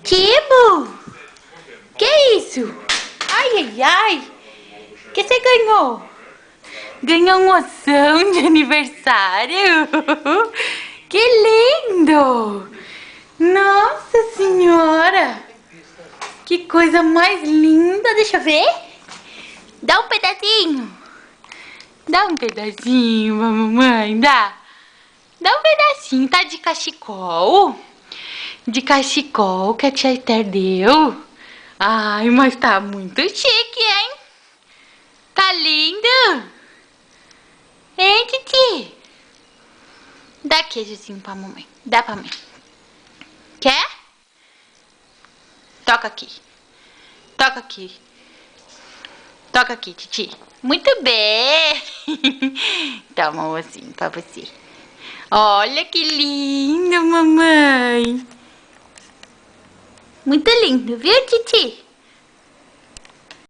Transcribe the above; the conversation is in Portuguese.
Tibo? Que isso? Ai, ai, ai. O que você ganhou? Ganhou um ossão de aniversário? Que lindo! Nossa senhora! Que coisa mais linda! Deixa eu ver. Dá um pedacinho. Dá um pedacinho, mamãe. Dá. Dá um pedacinho. Tá de cachecol? De cachecol que a tia Esther deu? Ai, mas tá muito chique, hein? Tá lindo? Hein, Titi? Dá queijozinho pra mamãe. Dá pra mim. Quer? Toca aqui. Toca aqui. Toca aqui, Titi. Muito bem. Toma um ossinho pra você. Olha que lindo, mamãe. Muito lindo, viu, Titi?